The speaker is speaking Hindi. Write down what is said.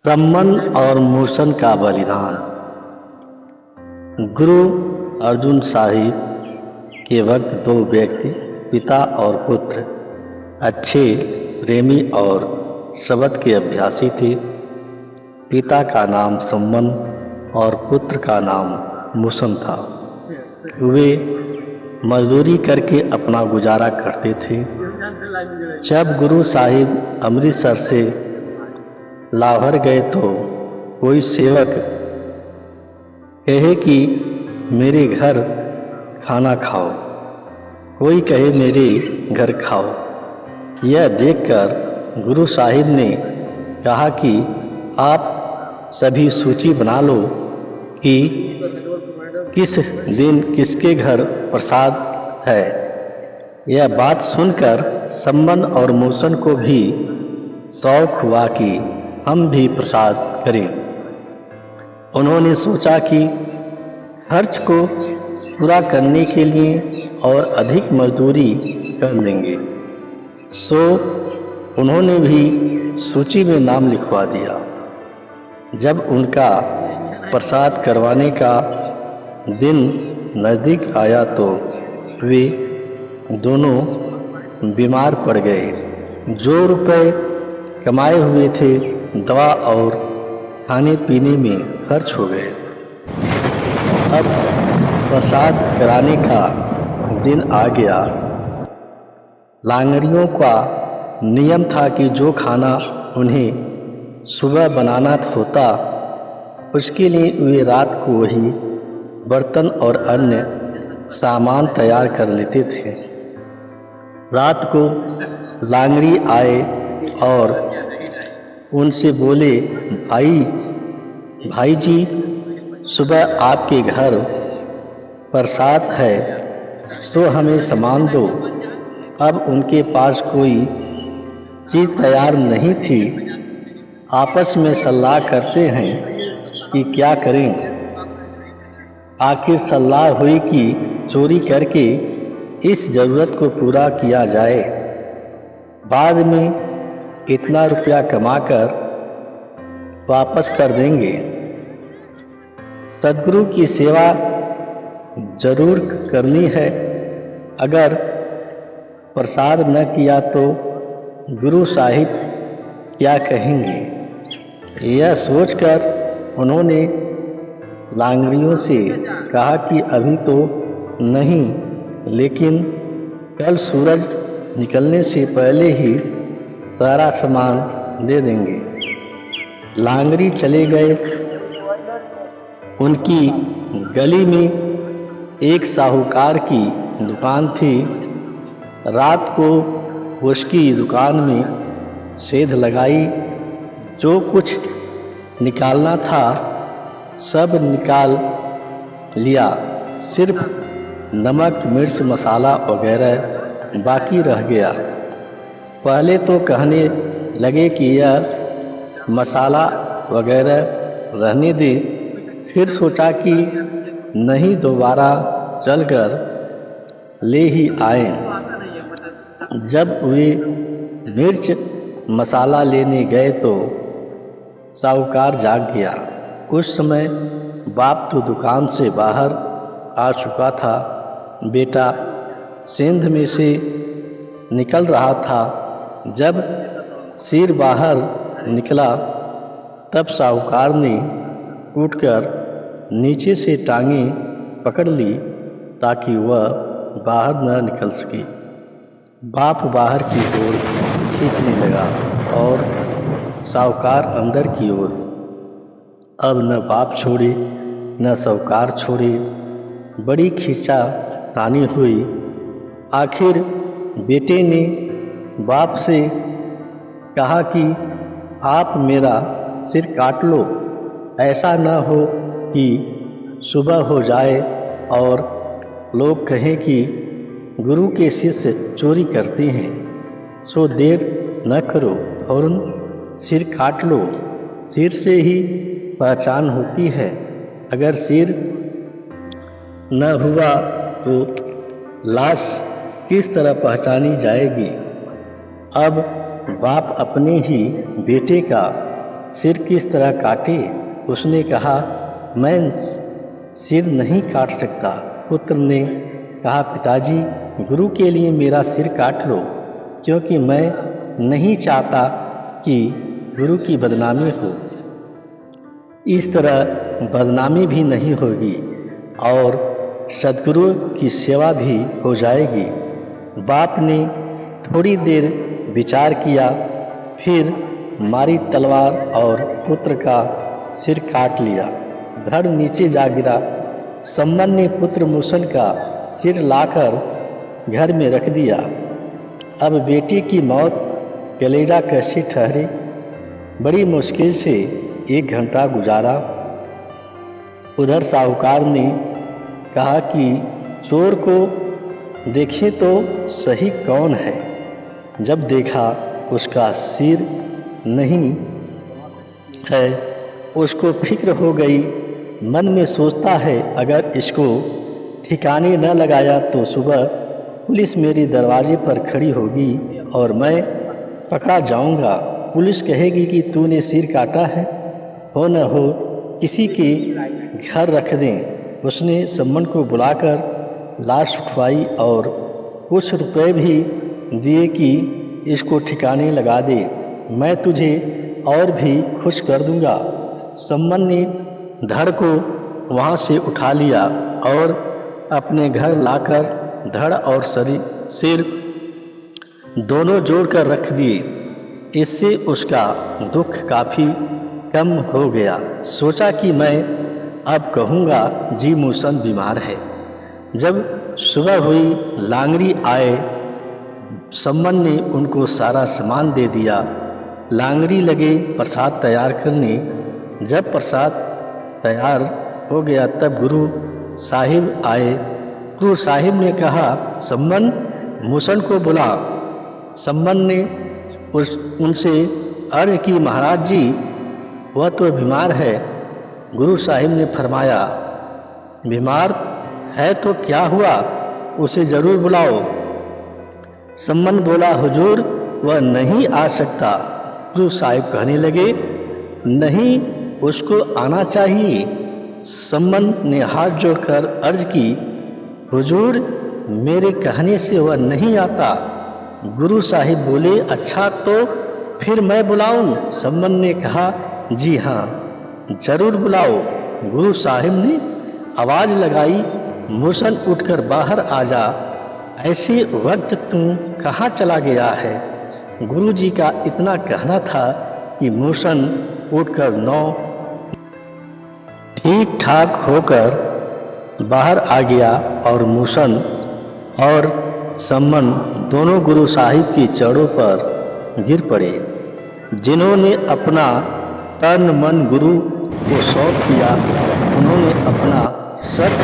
सम्मन और मूसन का बलिदान। गुरु अर्जुन साहिब के वक्त दो व्यक्ति, पिता और पुत्र, अच्छे प्रेमी और शब्द के अभ्यासी थे। पिता का नाम सम्मन और पुत्र का नाम मूसन था। वे मजदूरी करके अपना गुजारा करते थे। जब गुरु साहिब अमृतसर से लाहौर गए तो कोई सेवक कहे कि मेरे घर खाना खाओ, कोई कहे मेरे घर खाओ। यह देखकर गुरु साहिब ने कहा कि आप सभी सूची बना लो कि किस दिन किसके घर प्रसाद है। यह बात सुनकर सम्मन और मूसन को भी शौक हुआ कि हम भी प्रसाद करें। उन्होंने सोचा कि खर्च को पूरा करने के लिए और अधिक मजदूरी कर लेंगे, सो उन्होंने भी सूची में नाम लिखवा दिया। जब उनका प्रसाद करवाने का दिन नज़दीक आया तो वे दोनों बीमार पड़ गए। जो रुपए कमाए हुए थे दवा और खाने पीने में खर्च हो गए। अब प्रसाद कराने का दिन आ गया। लांगड़ियों का नियम था कि जो खाना उन्हें सुबह बनाना होता, उसके लिए वे रात को वही बर्तन और अन्य सामान तैयार कर लेते थे। रात को लांगड़ी आए और उनसे बोले, भाई जी, सुबह आपके घर प्रसाद है, सो हमें सामान दो। अब उनके पास कोई चीज़ तैयार नहीं थी। आपस में सलाह करते हैं कि क्या करें। आखिर सलाह हुई कि चोरी करके इस ज़रूरत को पूरा किया जाए। बाद में इतना रुपया कमाकर वापस कर देंगे। सद्गुरु की सेवा जरूर करनी है। अगर प्रसाद न किया तो गुरु साहिब क्या कहेंगे। यह सोचकर उन्होंने लांगड़ियों से कहा कि अभी तो नहीं, लेकिन कल सूरज निकलने से पहले ही सारा सामान दे देंगे। लांगड़ी चले गए। उनकी गली में एक साहूकार की दुकान थी। रात को उसकी दुकान में सेंध लगाई। जो कुछ निकालना था सब निकाल लिया, सिर्फ नमक मिर्च मसाला वगैरह बाकी रह गया। पहले तो कहने लगे कि यह मसाला वगैरह रहने दे, फिर सोचा कि नहीं, दोबारा चलकर ले ही आए। जब वे मिर्च मसाला लेने गए तो साहूकार जाग गया। उस समय बाप तो दुकान से बाहर आ चुका था। बेटा सेंध में से निकल रहा था। जब सिर बाहर निकला तब साहूकार ने उठकर नीचे से टांगें पकड़ ली ताकि वह बाहर न निकल सके। बाप बाहर की ओर खींचने लगा और साहूकार अंदर की ओर। अब न बाप छोड़े न साहूकार छोड़े। बड़ी खींचा तानी हुई। आखिर बेटे ने बाप से कहा कि आप मेरा सिर काट लो। ऐसा न हो कि सुबह हो जाए और लोग कहें कि गुरु के शिष्य चोरी करते हैं। सो देर न करो, फौरन सिर काट लो। सिर से ही पहचान होती है। अगर सिर न हुआ तो लाश किस तरह पहचानी जाएगी। अब बाप अपने ही बेटे का सिर किस तरह काटे? उसने कहा, मैं सिर नहीं काट सकता। पुत्र ने कहा, पिताजी, गुरु के लिए मेरा सिर काट लो, क्योंकि मैं नहीं चाहता कि गुरु की बदनामी हो। इस तरह बदनामी भी नहीं होगी और सद्गुरु की सेवा भी हो जाएगी। बाप ने थोड़ी देर विचार किया, फिर मारी तलवार और पुत्र का सिर काट लिया। धड़ नीचे जा गिरा। सम्मन ने पुत्र मूसन का सिर लाकर घर में रख दिया। अब बेटी की मौत कलेजा कैसे ठहरे? बड़ी मुश्किल से 1 घंटा गुजारा। उधर साहूकार ने कहा कि चोर को देखें तो सही कौन है। जब देखा उसका सिर नहीं है, उसको फिक्र हो गई। मन में सोचता है, अगर इसको ठिकाने न लगाया तो सुबह पुलिस मेरे दरवाजे पर खड़ी होगी और मैं पकड़ा जाऊंगा। पुलिस कहेगी कि तूने सिर काटा है, हो न हो किसी के घर रख दें। उसने सम्मन को बुलाकर लाश उठवाई और कुछ रुपए भी दिए कि इसको ठिकाने लगा दे, मैं तुझे और भी खुश कर दूंगा। सम्मन ने धड़ को वहाँ से उठा लिया और अपने घर लाकर धड़ और सिर दोनों जोड़कर रख दिए। इससे उसका दुख काफ़ी कम हो गया। सोचा कि मैं अब कहूँगा जी मूसन बीमार है। जब सुबह हुई, लांगरी आए। सम्मन ने उनको सारा सामान दे दिया। लांगरी लगे प्रसाद तैयार करने। जब प्रसाद तैयार हो गया तब गुरु साहिब आए। गुरु साहिब ने कहा, सम्मन मूसन को बुला। सम्मन ने उनसे अर्ज की, महाराज जी, वह तो बीमार है। गुरु साहिब ने फरमाया, बीमार है तो क्या हुआ, उसे जरूर बुलाओ। सम्मन बोला, हुजूर, वह नहीं आ सकता। गुरु साहिब कहने लगे, नहीं, उसको आना चाहिए। सम्मन ने हाथ जोड़कर अर्ज की, हुजूर, मेरे कहने से वह नहीं आता। गुरु साहिब बोले, अच्छा तो फिर मैं बुलाऊं? सम्मन ने कहा, जी हाँ, जरूर बुलाओ। गुरु साहिब ने आवाज लगाई, मूसन उठकर बाहर आ जा। ऐसे वक्त तू कहाँ चला गया है? गुरु जी का इतना कहना था कि मूसन उठकर ठीक ठाक होकर बाहर आ गया और मूसन और सम्मन दोनों गुरु साहिब की चरणों पर गिर पड़े, जिन्होंने अपना तन मन गुरु को सौंप दिया। उन्होंने अपना सत